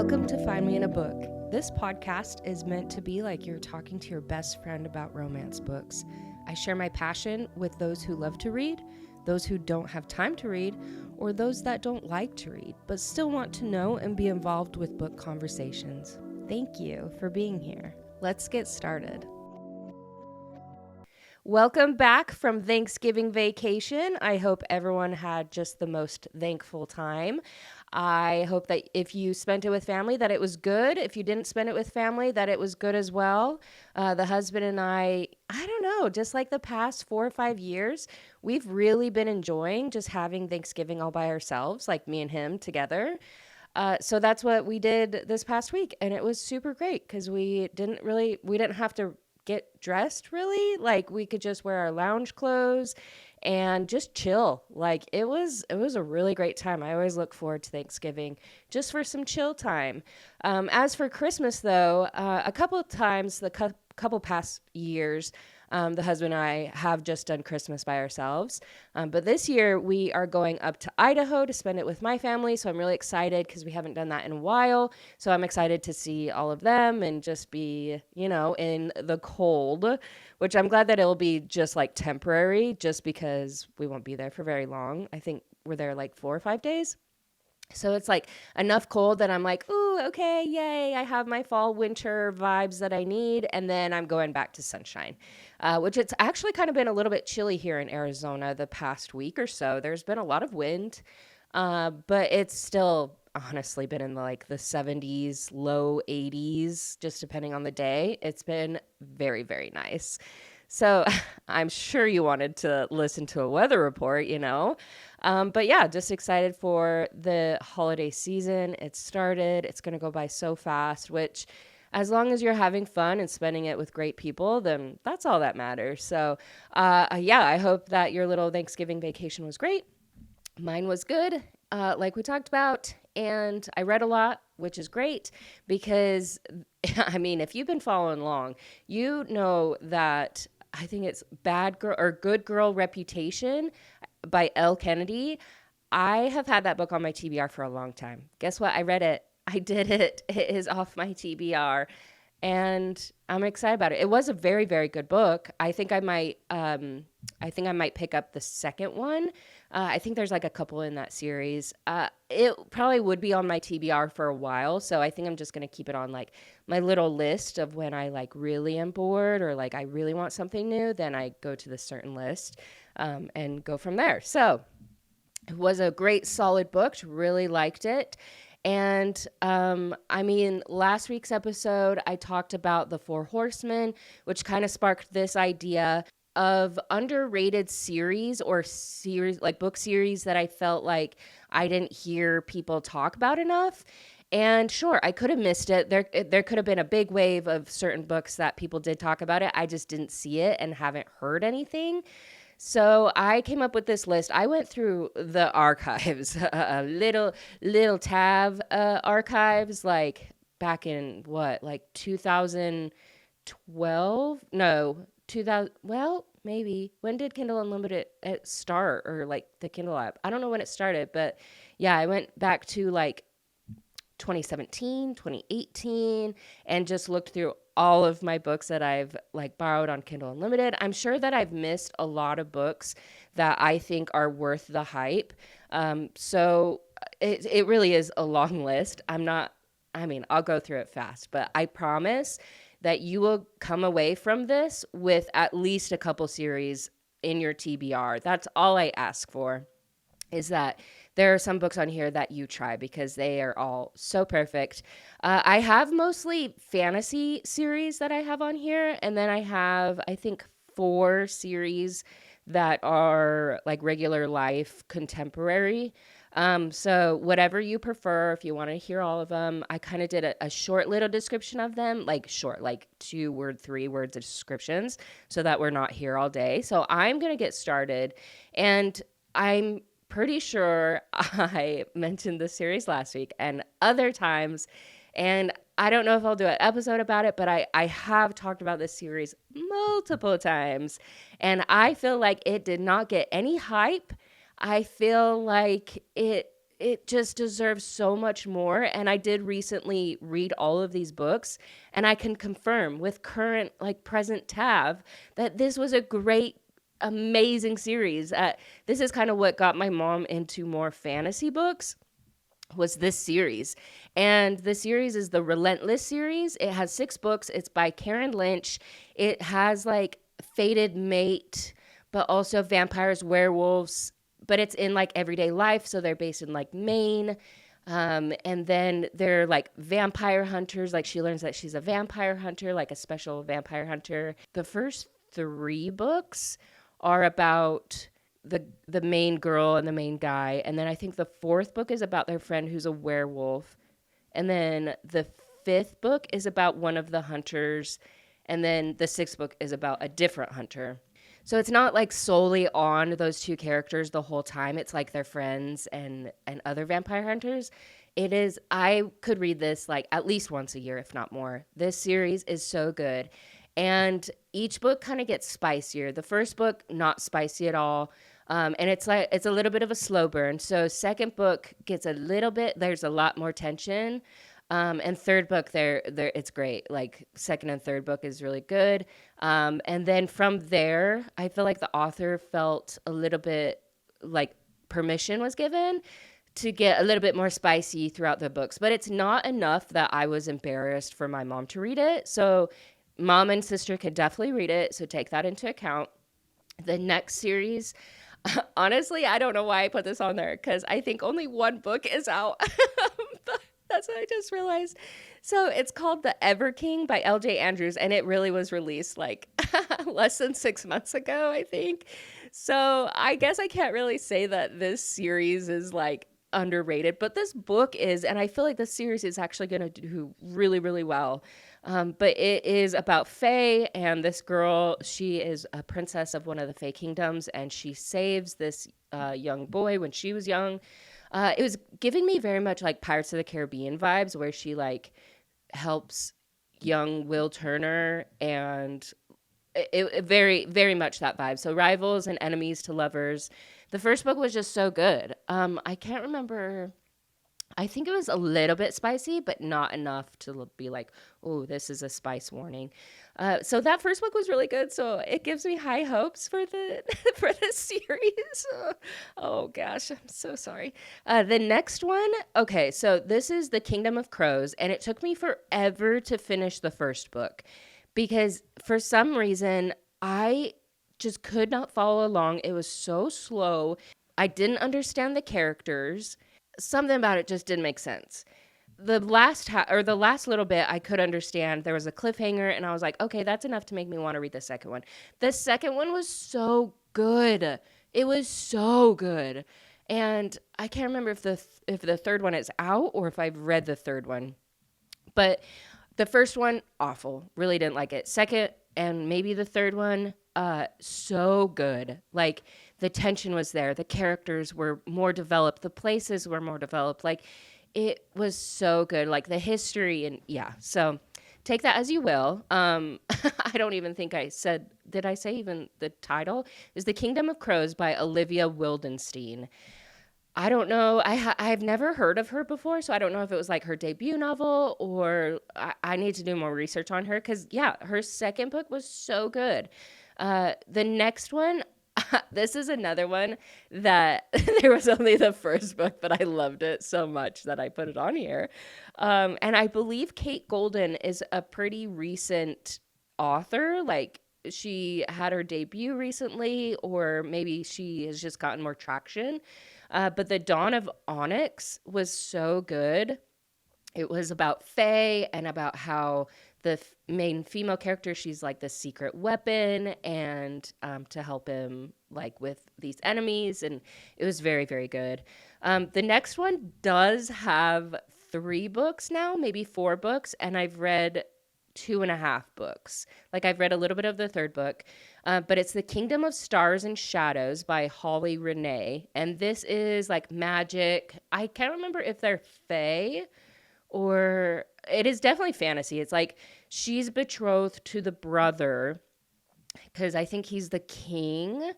Welcome to Find Me in a Book. This podcast is meant to be like you're talking to your best friend about romance books. I share my passion with those who love to read, those who don't have time to read, or those that don't like to read, but still want to know and be involved with book conversations. Thank you for being here. Let's get started. Welcome back from Thanksgiving vacation. I hope everyone had just the most thankful time. I hope that if you spent it with family, that it was good. If you didn't spend it with family, that it was good as well. The husband and I don't know, just like the past 4 or 5 years, we've really been enjoying just having Thanksgiving all by ourselves, like me and him together. So that's what we did this past week. And it was super great because we didn't have to get dressed really. Like we could just wear our lounge clothes and just chill. Like it was a really great time. I always look forward to Thanksgiving just for some chill time. As for Christmas though, a couple of times, couple past years, the husband and I have just done Christmas by ourselves. But this year we are going up to Idaho to spend it with my family. So I'm really excited because we haven't done that in a while. So I'm excited to see all of them and just be, in the cold, which I'm glad that it'll be just like temporary just because we won't be there for very long. I think we're there like 4 or 5 days. So it's like enough cold that I'm like, ooh, okay, yay, I have my fall winter vibes that I need. And then I'm going back to sunshine, which it's actually kind of been a little bit chilly here in Arizona the past week or so. There's been a lot of wind, but it's still honestly been in like the 70s, low 80s, just depending on the day. It's been very, very nice. So I'm sure you wanted to listen to a weather report, But yeah, just excited for the holiday season. It started. It's going to go by so fast, which as long as you're having fun and spending it with great people, then that's all that matters. So I hope that your little Thanksgiving vacation was great. Mine was good, like we talked about. And I read a lot, which is great because, if you've been following along, you know that I think it's Bad Girl or Good Girl Reputation by Elle Kennedy. I have had that book on my TBR for a long time. Guess what? I read it. I did it. It is off my TBR. And I'm excited about it. It was a very, very good book. I think I might pick up the second one. I think there's like a couple in that series. It probably would be on my TBR for a while. So I think I'm just going to keep it on like my little list of when I like really am bored or like I really want something new. Then I go to this certain list and go from there. So it was a great, solid book. Really liked it. And, last week's episode, I talked about the 4 Horsemen, which kind of sparked this idea of underrated series or series, like book series that I felt like I didn't hear people talk about enough. And sure, I could have missed it. There could have been a big wave of certain books that people did talk about it. I just didn't see it and haven't heard anything. So I came up with this list. I went through the archives, little tab archives, like back in 2012? No, 2000. Well, maybe. When did Kindle Unlimited start, or like the Kindle app? I don't know when it started, but yeah, I went back to like 2017, 2018, and just looked through all of my books that I've like borrowed on Kindle Unlimited. I'm sure that I've missed a lot of books that I think are worth the hype. So it really is a long list. I'll go through it fast, but I promise that you will come away from this with at least a couple series in your TBR. That's all I ask for, is that there are some books on here that you try because they are all so perfect. I have mostly fantasy series that I have on here. And then I have, I think, 4 series that are like regular life contemporary. So whatever you prefer, if you want to hear all of them, I kind of did a short little description of them, like short, like 2 word, 3 words of descriptions so that we're not here all day. So I'm going to get started, and I'm pretty sure I mentioned this series last week and other times, and I don't know if I'll do an episode about it, but I have talked about this series multiple times, and I feel like it did not get any hype. I feel like it it just deserves so much more. And I did recently read all of these books, and I can confirm with current, like present Tav, that this was a great, amazing series. This is kind of what got my mom into more fantasy books, was this series. And the series is the Relentless series. It has 6 books. It's by Lynch. It has like fated mate, but also vampires, werewolves, but it's in like everyday life. So they're based in like Maine. And then they're like vampire hunters. Like she learns that she's a vampire hunter, like a special vampire hunter. The first 3 books are about the main girl and the main guy. And then I think the 4th book is about their friend who's a werewolf. And then the 5th book is about one of the hunters. And then the 6th book is about a different hunter. So it's not like solely on those 2 characters the whole time. It's like their friends and other vampire hunters. It is, I could read this like at least once a year, if not more. This series is so good. And each book kind of gets spicier. The first book, not spicy at all. And it's a little bit of a slow burn. So second book gets a little bit, there's a lot more tension. And third book there it's great. Like second and third book is really good. And then from there, I feel like the author felt a little bit like permission was given to get a little bit more spicy throughout the books. But it's not enough that I was embarrassed for my mom to read it. So mom and sister could definitely read it. So take that into account. The next series, honestly, I don't know why I put this on there because I think only one book is out. That's what I just realized. So it's called The Ever King by L.J. Andrews, and it really was released like less than 6 months ago, I think. So I guess I can't really say that this series is like underrated, but this book is, and I feel like this series is actually going to do really, really well. But it is about Fae, and this girl, she is a princess of one of the Fae kingdoms, and she saves this young boy when she was young. It was giving me very much like Pirates of the Caribbean vibes, where she like helps young Will Turner, and it very, very much that vibe. So rivals and enemies to lovers. The first book was just so good. I can't remember. I think it was a little bit spicy, but not enough to be like, oh, this is a spice warning. So that first book was really good. So it gives me high hopes for the for this series. Oh gosh, I'm so sorry. The next one, okay, so this is The Kingdom of Crows, and it took me forever to finish the first book because for some reason I just could not follow along. It was so slow. I didn't understand the characters. Something about it just didn't make sense. The last the last little bit I could understand. There was a cliffhanger, and I was like, okay, that's enough to make me want to read the second one. The second one was so good. It was so good. And I can't remember if the third one is out or if I've read the third one. But the first one, awful. Really didn't like it. Second, and maybe the third one, so good. Like the tension was there. The characters were more developed. The places were more developed. Like it was so good. Like the history and yeah. So take that as you will. I don't even think I said, did I say even the title? Is The Kingdom of Crows by Olivia Wildenstein. I don't know. I've never heard of her before, so I don't know if it was like her debut novel or I need to do more research on her because, yeah, her second book was so good. The next one, this is another one that there was only the first book, but I loved it so much that I put it on here. And I believe Kate Golden is a pretty recent author. Like she had her debut recently, or maybe she has just gotten more traction. But The Dawn of Onyx was so good. It was about Faye and about how the main female character, she's like the secret weapon and to help him like with these enemies. And it was very, very good. The next one does have 3 books now, maybe 4 books. And I've read 2.5 books. Like I've read a little bit of the third book, but it's The Kingdom of Stars and Shadows by Holly Renee. And this is like magic. I can't remember if they're fae or it is definitely fantasy. It's like she's betrothed to the brother because I think he's the king.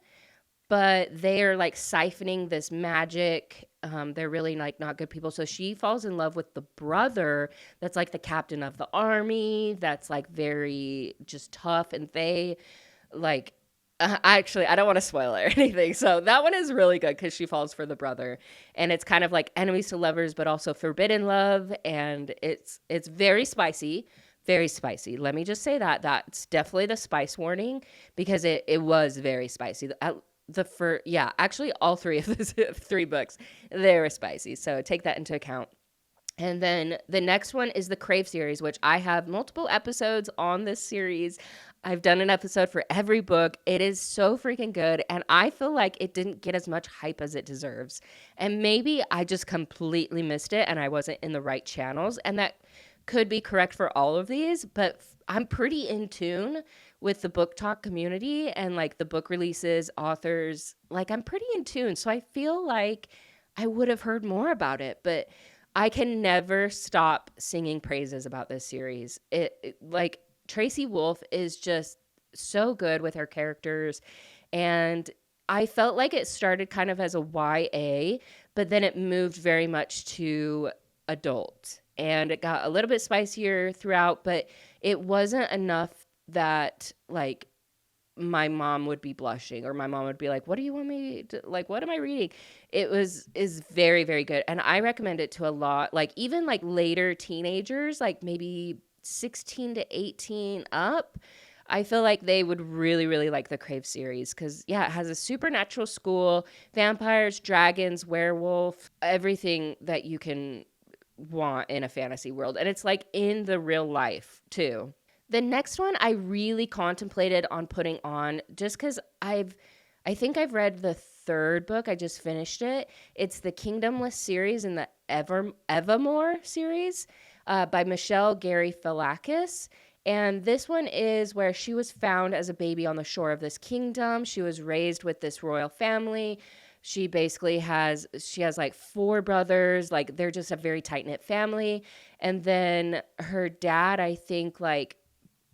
but they are like siphoning this magic. They're really like not good people. So she falls in love with the brother that's like the captain of the army, that's like very just tough. And they like, actually, I don't want to spoil it or anything. So that one is really good because she falls for the brother, and it's kind of like enemies to lovers, but also forbidden love, and it's very spicy, very spicy. Let me just say that that's definitely the spice warning because it was very spicy. Yeah, actually, all three of those three books, they were spicy. So take that into account. And then the next one is the Crave series, which I have multiple episodes on this series. I've done an episode for every book. It is so freaking good. And I feel like it didn't get as much hype as it deserves. And maybe I just completely missed it and I wasn't in the right channels. And that could be correct for all of these, but I'm pretty in tune with the book talk community and like the book releases, authors. Like I'm pretty in tune. So I feel like I would have heard more about it, but I can never stop singing praises about this series. Like Tracy Wolff is just so good with her characters, and I felt like it started kind of as a YA, but then it moved very much to adult, and it got a little bit spicier throughout, but it wasn't enough that like my mom would be blushing or my mom would be like, what do you want me to, like, what am I reading? Is very, very good. And I recommend it to a lot, like even like later teenagers, like maybe 16 to 18 up. I feel like they would really, really like the Crave series because, yeah, it has a supernatural school, vampires, dragons, werewolf, everything that you can want in a fantasy world. And it's like in the real life too. The next one I really contemplated on putting on just because I think I've read the third book. I just finished it. It's the Kingdomless series and the Evamore series by Michelle Garyfalakis. And this one is where she was found as a baby on the shore of this kingdom. She was raised with this royal family. She basically has like 4 brothers. Like they're just a very tight-knit family. And then her dad, I think, like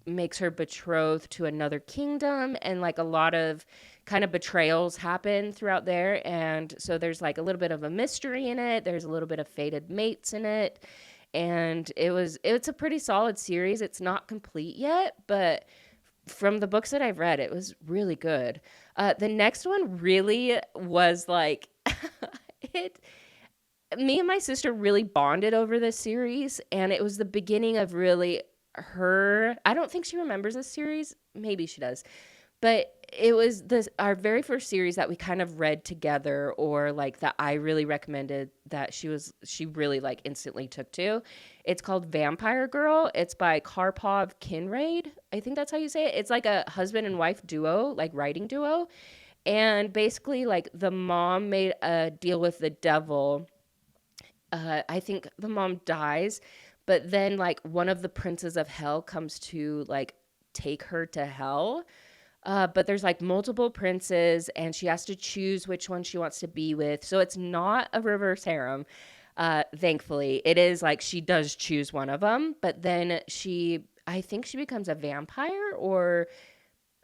makes her betrothed to another kingdom, and like a lot of kind of betrayals happen throughout there. And so there's like a little bit of a mystery in it. There's a little bit of fated mates in it. And it's a pretty solid series. It's not complete yet, but from the books that I've read, it was really good. The next one really was like, me and my sister really bonded over this series, and it was the beginning of really I don't think she remembers this series. Maybe she does. But it was our very first series that we kind of read together, or like that I really recommended, that she really like instantly took to. It's called Vampire Girl. It's by Karpov Kinrade. I think that's how you say it. It's like a husband and wife duo, like writing duo. And basically like the mom made a deal with the devil. I think the mom dies, but then like one of the princes of hell comes to like take her to hell. But there's like multiple princes and she has to choose which one she wants to be with. So it's not a reverse harem. Thankfully, it is like she does choose one of them, but then I think she becomes a vampire, or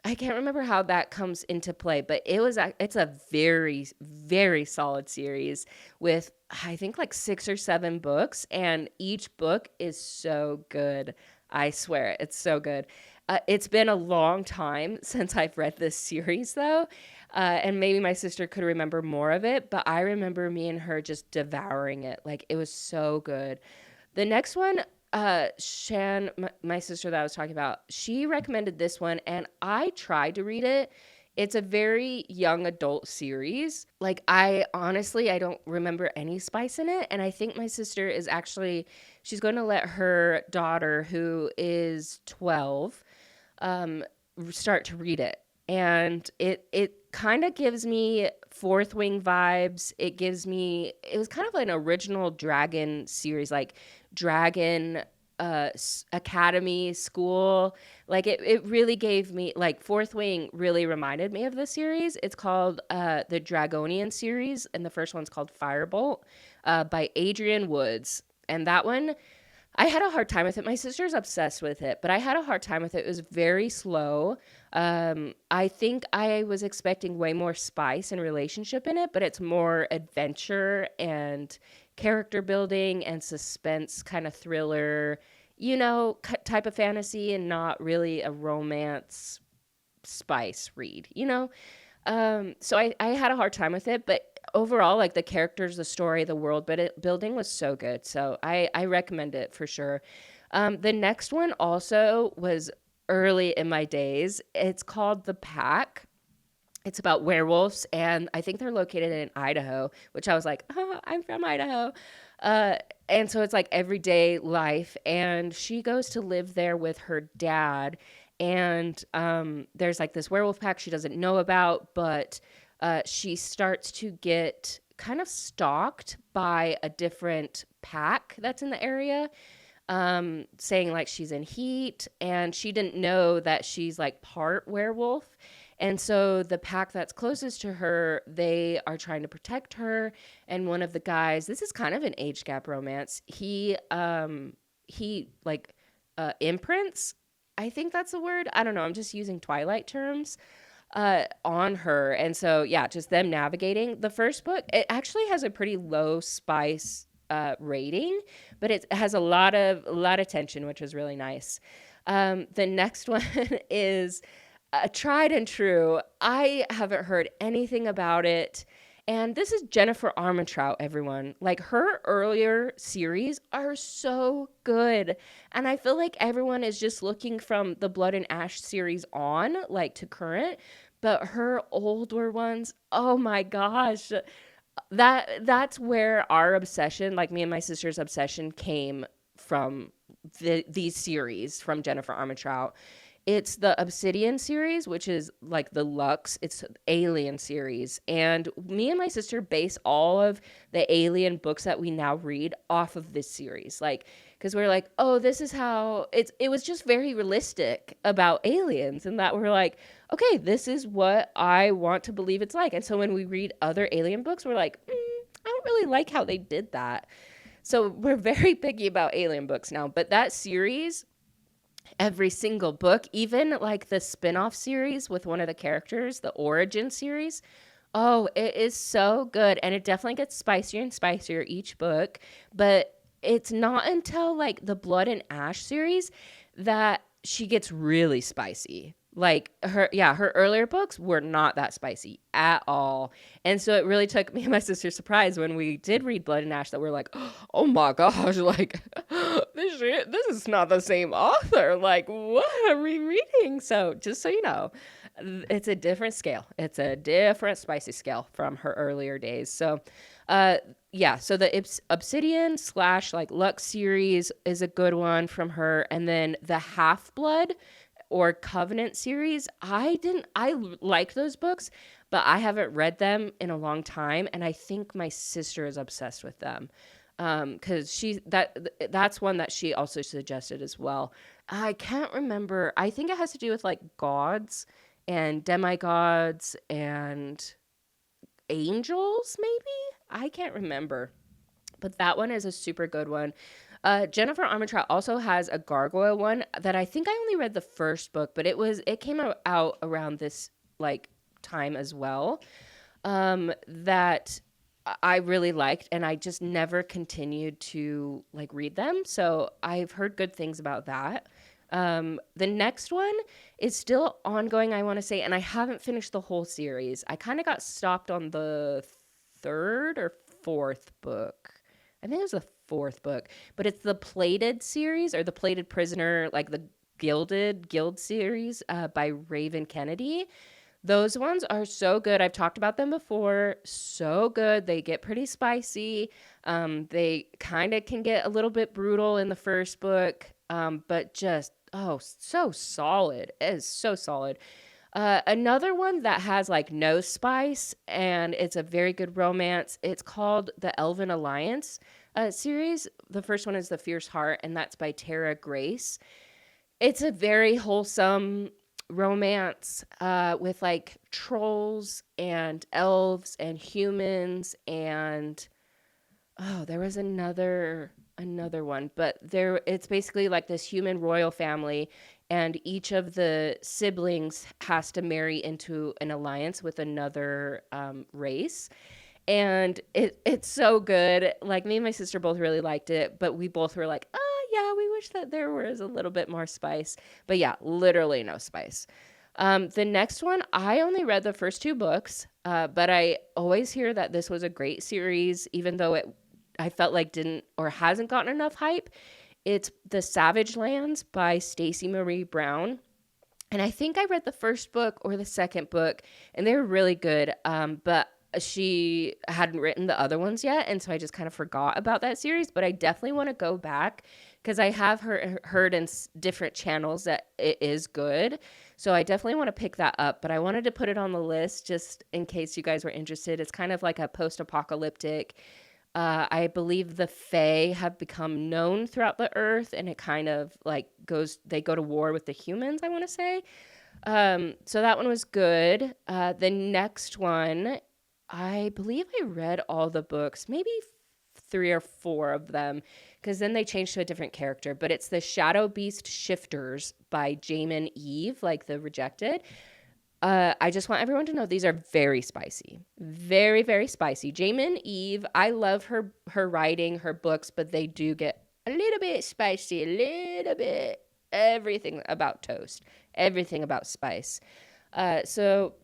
I can't remember how that comes into play, but it's a very, very solid series with, I think, like 6 or 7 books, and each book is so good. I swear, it's so good. It's been a long time since I've read this series, though, and maybe my sister could remember more of it, but I remember me and her just devouring it. Like, it was so good. The next one, Shan, my sister that I was talking about, she recommended this one, and I tried to read it. It's a very young adult series. Like, I don't remember any spice in it, and I think my sister is actually, she's going to let her daughter, who is 12, start to read it. And it kind of gives me Fourth Wing vibes. It was kind of like an original Dragon series, like Dragon Academy School. Like it really gave me, like, Fourth Wing really reminded me of the series. It's called the Dragonian series, and the first one's called Firebolt by Adrienne Woods. And that one, I had a hard time with it. My sister's obsessed with it, but I had a hard time with it. It was very slow. I think I was expecting way more spice and relationship in it, but it's more adventure and character building and suspense, kind of thriller, type of fantasy, and not really a romance spice read, So I had a hard time with it, but overall, like the characters, the story, the world building was so good. So I recommend it for sure. The next one also was early in my days. It's called The Pack. It's about werewolves, and I think they're located in Idaho, which I was like, oh, I'm from Idaho. And so it's like everyday life, and she goes to live there with her dad. And there's like this werewolf pack she doesn't know about, but she starts to get kind of stalked by a different pack that's in the area, saying like she's in heat, and she didn't know that she's like part werewolf. And so the pack that's closest to her, they are trying to protect her. And one of the guys, this is kind of an age gap romance. He like imprints, I think that's the word. I don't know. I'm just using Twilight terms on her. And so, yeah, just them navigating. The first book, it actually has a pretty low spice rating, but it has a lot of tension, which is really nice. The next one is tried and true. I haven't heard anything about it. And this is Jennifer Armentrout, everyone. Like, her earlier series are so good. And I feel like everyone is just looking from the Blood and Ash series on, like, to current. But her older ones, oh my gosh. That's where our obsession, like me and my sister's obsession, came from these series from Jennifer Armentrout. It's the Obsidian series, which is like the Lux. It's Alien series. And me and my sister base all of the Alien books that we now read off of this series. Like, because we're like, oh, this is how it was just very realistic about aliens. And that we're like, okay, this is what I want to believe it's like. And so when we read other Alien books, we're like, I don't really like how they did that. So we're very picky about Alien books now. But that series, every single book, even like the spin-off series with one of the characters, the Origin series. Oh, it is so good. And it definitely gets spicier and spicier each book. But it's not until like the Blood and Ash series that she gets really spicy. Like her earlier books were not that spicy at all. And so it really took me and my sister surprise when we did read Blood and Ash that we're like, oh my gosh, like this is not the same author. Like, what are we reading? So just so you know, it's a different scale. It's a different spicy scale from her earlier days. So so the Obsidian / like Lux series is a good one from her. And then the Half-Blood or Covenant series, I like those books, but I haven't read them in a long time, and I think my sister is obsessed with them. Because that's one that she also suggested as well. I can't remember. I think it has to do with like gods and demigods and angels, maybe? I can't remember. But that one is a super good one. Jennifer Armentrout also has a gargoyle one that I think I only read the first book, but it came out around this like time as well, that I really liked, and I just never continued to like read them. So I've heard good things about that. The next one is still ongoing, I want to say, and I haven't finished the whole series. I kind of got stopped on the third or fourth book. I think it was the fourth book, but it's the Plated series, or the Plated Prisoner, like the Guild series by Raven Kennedy. Those ones are so good. I've talked about them before. So good. They get pretty spicy. They kind of can get a little bit brutal in the first book, but just, so solid. It is so solid. Another one that has like no spice and it's a very good romance. It's called the Elven Alliance series. The first one is The Fierce Heart, and that's by Tara Grace. It's a very wholesome romance with like trolls and elves and humans, and there was another another one, but it's basically like this human royal family, and each of the siblings has to marry into an alliance with another race. And it's so good. Like, me and my sister both really liked it, but we both were like, oh yeah, we wish that there was a little bit more spice. But yeah, literally no spice. The next one, I only read the first two books, but I always hear that this was a great series, even though I felt like didn't or hasn't gotten enough hype. It's The Savage Lands by Stacey Marie Brown. And I think I read the first book or the second book, and they were really good. But she hadn't written the other ones yet, and so I just kind of forgot about that series. But I definitely want to go back because I have heard in different channels that it is good. So I definitely want to pick that up. But I wanted to put it on the list just in case you guys were interested. It's kind of like a post-apocalyptic. I believe the Fae have become known throughout the earth, and it kind of like they go to war with the humans, I want to say. So that one was good. The next one, I believe I read all the books, maybe 3 or 4 of them, because then they changed to a different character. But it's the Shadow Beast Shifters by Jamin Eve, like the Rejected. I just want everyone to know these are very spicy. Very, very spicy. Jamin Eve, I love her writing, her books, but they do get a little bit spicy, a little bit. Everything about toast. Everything about spice. So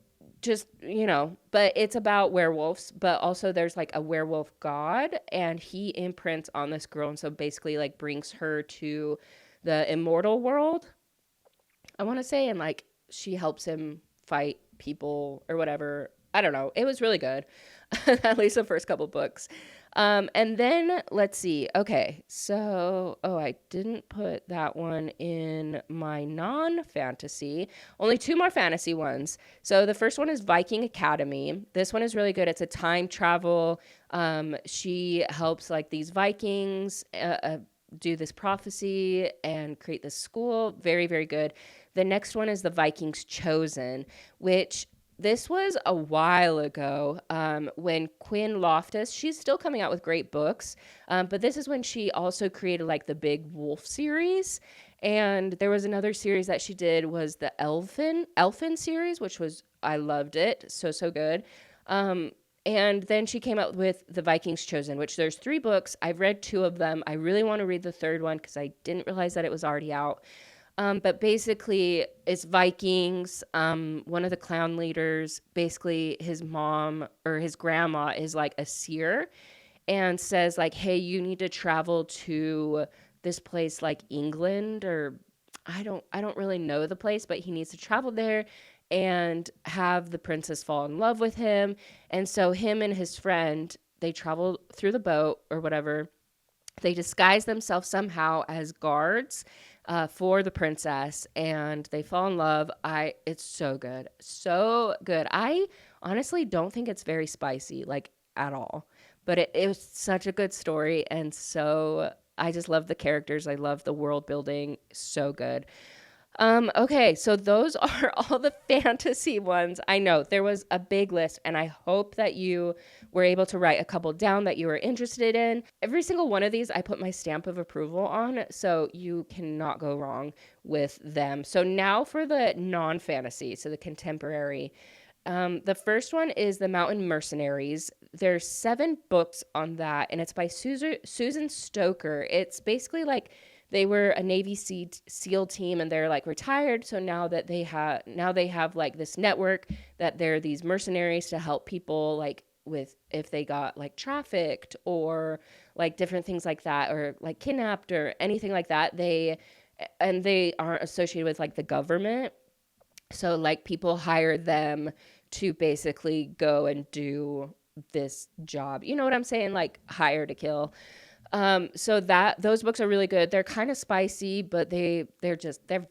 just, but it's about werewolves, but also there's like a werewolf god, and he imprints on this girl, and so basically like brings her to the immortal world, I want to say, and like she helps him fight people or whatever. I don't know. It was really good. At least the first couple books. And then let's see. Okay. So, I didn't put that one in my non-fantasy. Only 2 more fantasy ones. So the first one is Viking Academy. This one is really good. It's a time travel. She helps like these Vikings do this prophecy and create this school. Very, very good. The next one is The Vikings Chosen, which this was a while ago when Quinn Loftus, she's still coming out with great books, but this is when she also created like the big Wolff series. And there was another series that she did was the Elfin series, which was, I loved it. So, so good. And then she came out with The Vikings Chosen, which there's 3 books. I've read 2 of them. I really want to read the third one because I didn't realize that it was already out. But basically, it's Vikings. One of the clown leaders, basically his mom or his grandma is like a seer and says like, hey, you need to travel to this place like England, or I don't really know the place, but he needs to travel there and have the princess fall in love with him. And so him and his friend, they travel through the boat or whatever. They disguise themselves somehow as guards for the princess, and they fall in love. It's so good. So good. I honestly don't think it's very spicy, like at all, but it was such a good story. And so I just love the characters. I love the world building. So good. Okay, so those are all the fantasy ones. I know there was a big list, and I hope that you were able to write a couple down that you were interested in. Every single one of these, I put my stamp of approval on, so you cannot go wrong with them. So now for the non-fantasy, so the contemporary. The first one is The Mountain Mercenaries. There's 7 books on that, and it's by Susan Stoker. It's basically like they were a Navy SEAL team, and they're like retired. So now they have like this network that they're these mercenaries to help people like with if they got like trafficked or like different things like that, or like kidnapped or anything like that. They aren't associated with like the government. So like people hire them to basically go and do this job. You know what I'm saying? Like hire to kill. So those books are really good. They're kind of spicy, but they're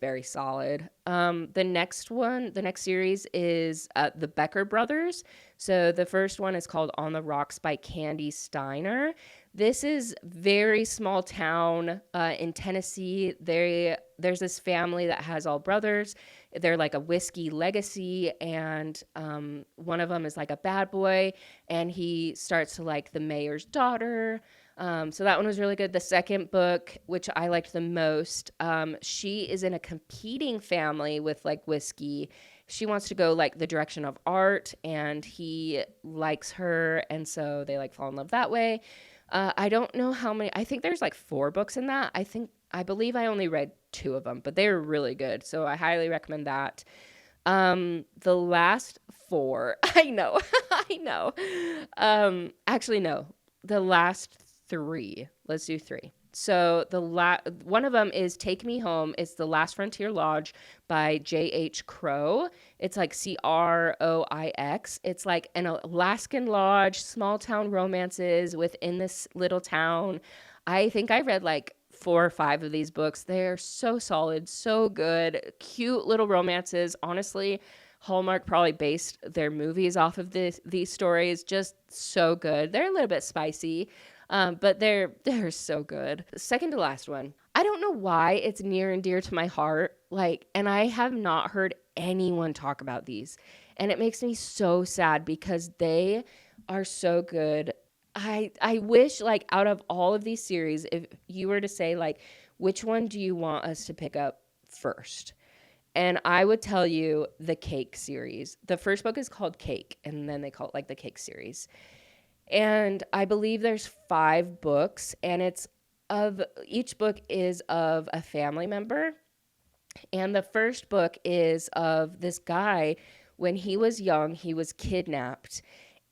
very solid. The next series is the Becker Brothers. So the first one is called On the Rocks by Candy Steiner. This is very small town in Tennessee. There's this family that has all brothers. They're like a whiskey legacy, and one of them is like a bad boy, and he starts to like the mayor's daughter. So that one was really good. The second book, which I liked the most, she is in a competing family with like whiskey. She wants to go like the direction of art, and he likes her, and so they like fall in love that way. I don't know how many. I think there's like 4 books in that. I believe I only read 2 of them, but they were really good. So I highly recommend that. The last 4, I know, I know. Actually, no, the last 3. Let's do 3. So one of them is Take Me Home. It's The Last Frontier Lodge by J.H. Crow. It's like Croix. It's like an Alaskan lodge, small town romances within this little town. I think I read like 4 or 5 of these books. They're so solid, so good, cute little romances. Honestly, Hallmark probably based their movies off of these stories. Just so good. They're a little bit spicy, but they're so good. Second to last one. I don't know why it's near and dear to my heart. And I have not heard anyone talk about these, and it makes me so sad because they are so good. I wish, like, out of all of these series, if you were to say, like, which one do you want us to pick up first? And I would tell you the Cake series. The first book is called Cake, and then they call it, like, the Cake series. And I believe there's 5 books, and each book is of a family member. And the first book is of this guy. When he was young, he was kidnapped,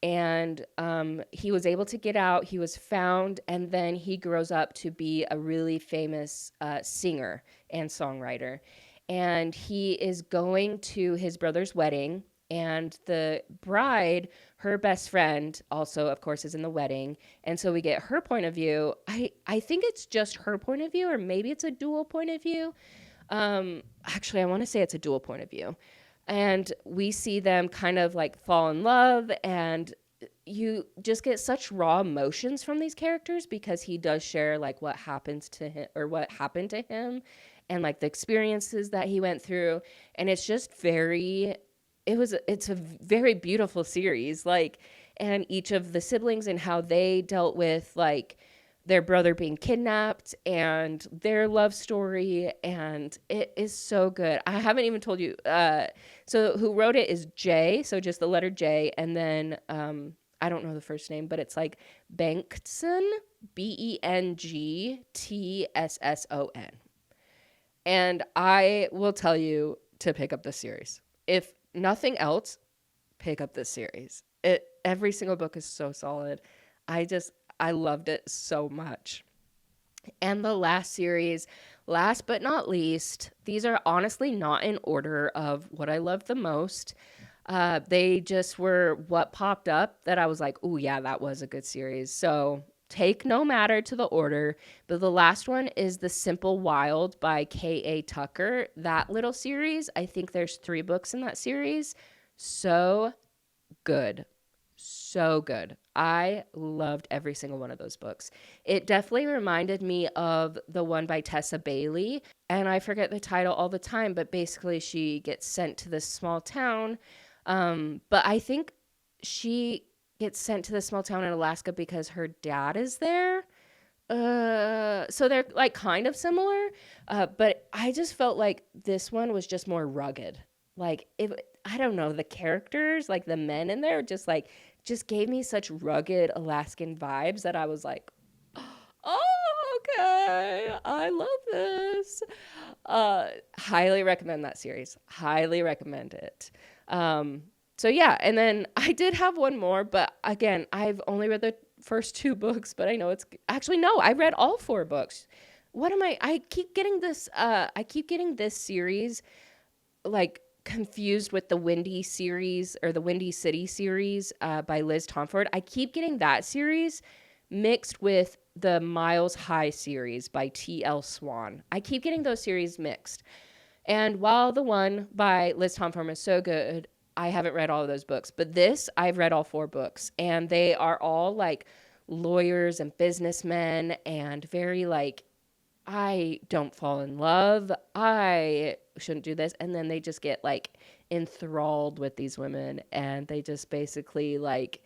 and he was able to get out. He was found, and then he grows up to be a really famous singer and songwriter. And he is going to his brother's wedding, and the bride, her best friend, also, of course, is in the wedding. And so we get her point of view. I think it's just her point of view, or maybe it's a dual point of view. Actually, I want to say it's a dual point of view. And we see them kind of like fall in love, and you just get such raw emotions from these characters because he does share like what happens to him, or what happened to him, and like the experiences that he went through. And it's just it's a very beautiful series. And each of the siblings and how they dealt with like their brother being kidnapped and their love story, and it is so good. I haven't even told you. So who wrote it is J, so just the letter J, and then I don't know the first name, but it's like Bengtson, Bengttsson. And I will tell you to pick up this series. If nothing else, pick up this series. Every single book is so solid. I loved it so much. And the last series, last but not least, these are honestly not in order of what I loved the most. They just were what popped up that I was like, oh yeah, that was a good series. So take no matter to the order. But the last one is The Simple Wild by K.A. Tucker. That little series, I think there's 3 books in that series. So good. So good. I loved every single one of those books. It definitely reminded me of the one by Tessa Bailey, and I forget the title all the time, but basically she gets sent to this small town. But I think she gets sent to this small town in Alaska because her dad is there. So they're like kind of similar, but I just felt like this one was just more rugged. I don't know, the characters, like the men in there, just gave me such rugged Alaskan vibes that I was like, oh, okay, I love this. Highly recommend that series. Highly recommend it. So yeah, and then I did have one more, but again, I've only read the first 2 books, but I know it's actually, no, I read all 4 books. I keep getting this series like confused with the Windy series, or the Windy City series by Liz Tomford. I keep getting that series mixed with the Miles High series by T.L. Swan. I keep getting those series mixed. And while the one by Liz Tomford is so good, I haven't read all of those books. But this, I've read all 4 books, and they are all like lawyers and businessmen, and very like, I don't fall in love, I shouldn't do this. And then they just get like enthralled with these women, and they just basically like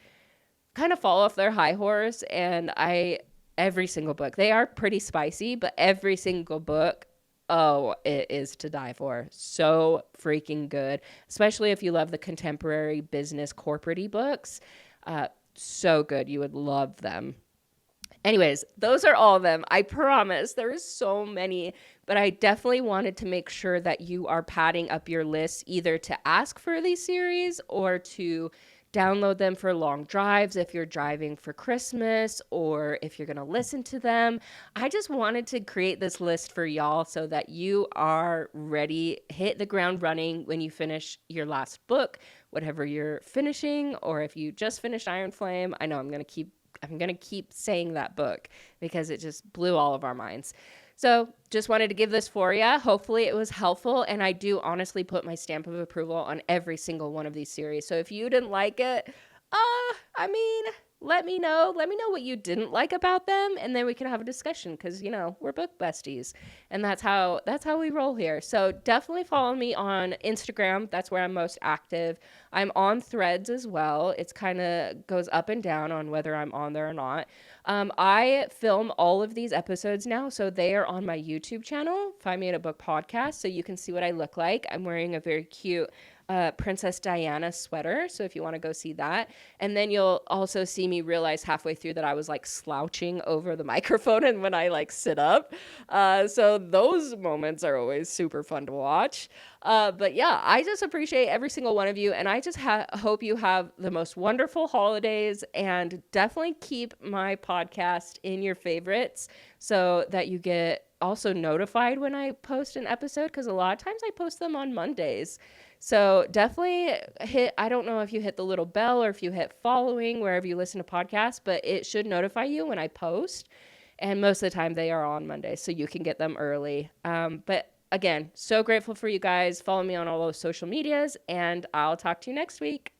kind of fall off their high horse. And I every single book. They are pretty spicy, but every single book, oh, it is to die for. So freaking good, especially if you love the contemporary business corporate-y books. So good. You would love them. Anyways, those are all of them. I promise there is so many, but I definitely wanted to make sure that you are padding up your list either to ask for these series or to download them for long drives if you're driving for Christmas or if you're going to listen to them. I just wanted to create this list for y'all so that you are ready, hit the ground running when you finish your last book, whatever you're finishing, or if you just finished Iron Flame. I know I'm going to keep saying that book because it just blew all of our minds. So just wanted to give this for you. Hopefully it was helpful. And I do honestly put my stamp of approval on every single one of these series. So if you didn't like it, let me know. Let me know what you didn't like about them, and then we can have a discussion because, we're book besties. And that's how we roll here. So definitely follow me on Instagram. That's where I'm most active. I'm on Threads as well. It's kind of goes up and down on whether I'm on there or not. I film all of these episodes now, so they are on my YouTube channel, Find Me at a Book Podcast, so you can see what I look like. I'm wearing a very cute Princess Diana sweater, so if you want to go see that. And then you'll also see me realize halfway through that I was like slouching over the microphone and when I like sit up. So those moments are always super fun to watch. But yeah, I just appreciate every single one of you, and I just hope you have the most wonderful holidays, and definitely keep my podcast in your favorites so that you get also notified when I post an episode, because a lot of times I post them on Mondays. So definitely I don't know if you hit the little bell or if you hit following wherever you listen to podcasts, but it should notify you when I post. And most of the time they are on Monday, so you can get them early. But again, so grateful for you guys. Follow me on all those social medias, and I'll talk to you next week.